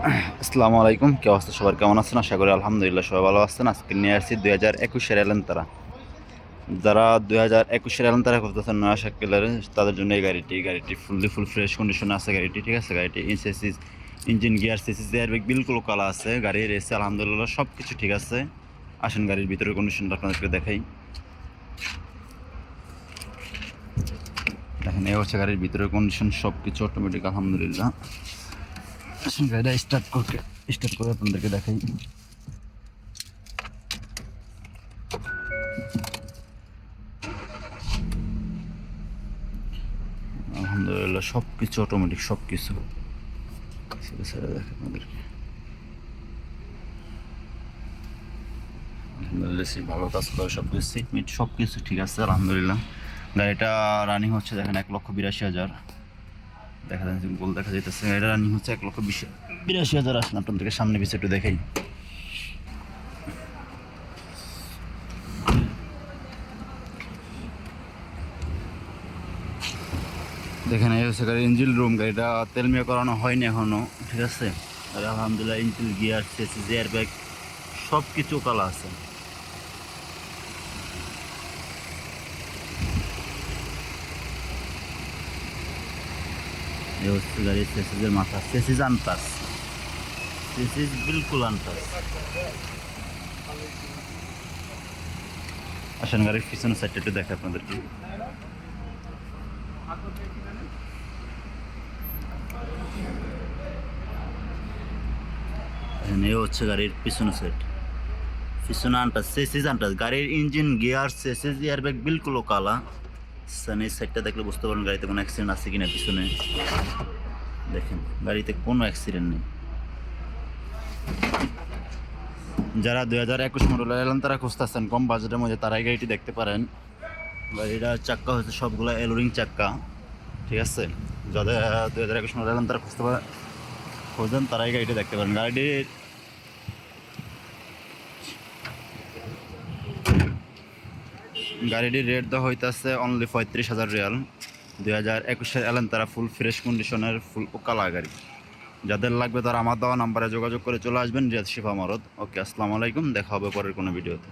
আসসালামু আলাইকুম। কে অবস্থা সবার, কেমন আছেন? আশা করি আলহামদুলিল্লাহ সবাই ভালো আছেন। আজকে নিয়ে আসছি 2021-এর এলেনতারা। যারা 2021-এর এলেনতারা করতেছেন নয়া সাইকেলের, তাদের জন্য এই গাড়িটি ফুল ফ্রেশ কন্ডিশনে আছে গাড়িটি, ঠিক আছে? গাড়িটি ইঞ্জিন গিয়ার সিসিস এয়ারব্যাগ বিলকুল কালা আছে। গাড়ির এসে আলহামদুলিল্লাহ সব কিছু ঠিক আছে। আসেন গাড়ির ভিতরের কন্ডিশনটা আপনাদেরকে দেখাই। দেখেন, এই হচ্ছে গাড়ির ভিতরের কন্ডিশন, সব কিছু অটোমেটিক আলহামদুলিল্লাহ। আসেন গাড়িটা স্টার্ট করে আপনাদেরকে দেখাই। আলহামদুলিল্লাহ সব কিছু অটোমেটিক, সব কিছু ছেড়ে দেখে আপনাদেরকে। আলহামদুলিল্লাহ ভালো কাজ করে, সব কিছু সিট মিট সব কিছু ঠিক আছে আলহামদুলিল্লাহ। গাড়িটা রানিং হচ্ছে দেখেন 1,82,000 দেখা যাচ্ছে, গোল দেখা যাইতেছে। গাড়িটা রানিং হচ্ছে 1,82,000। আসেন আপনাদেরকে সামনে পিছিয়ে একটু দেখাই। দেখেন, এই হচ্ছে গাড়ির ইঞ্জিন রুম। গাড়িটা তেল মেয়ে করানো হয়নি এখনো, ঠিক আছে? আর আলহামদুলিল্লাহ engine gear CC air bag সব কিছু কালা আছে। এই হচ্ছে গাড়ির সেসিসের মাথা, সেসিস আনটাস, সেসিস বিলকুল আনটাস। আসেন গাড়ির পিছনের সাইডটা একটু দেখে আপনাদেরকে। এই হচ্ছে গাড়ির পিছনের সাইড, পিছনে আনটাস, সেসিস আনটাস। গাড়ির ইঞ্জিন গিয়ার সেসিস এয়ারব্যাগ বিলকুল কালা। এই সাইডটা দেখলে বুঝতে পারবেন গাড়িতে কোনো অ্যাক্সিডেন্ট আছে কিনা। পিছনে দেখেন, গাড়িতে কোনো অ্যাক্সিডেন্ট নেই। যারা 2021 মডেল এলেন তারা খুঁজতেছেন কম বাজেটের মধ্যে, তারাই গাড়িটি দেখতে পারেন। গাড়িটার চাক্কা হচ্ছে সবগুলো এলোরিং চাক্কা, ঠিক আছে? যাদের 2021 মডেল এলেন তারা খোঁজেন, তারাই গাড়িটি দেখতে পারেন। গাড়িটির রেট দেওয়া হইতেছে অনলি 35,000 রিয়াল। 2021-এর এলেন তারা ফুল ফ্রেশ কন্ডিশনের, ফুল কালা গাড়ি। যাদের লাগবে তারা আমার দেওয়া নাম্বারে যোগাযোগ করে চলে আসবেন, রিয়াদ শিফা মারদ। ওকে, আসসালামু আলাইকুম, দেখা হবে পরের কোনো ভিডিওতে।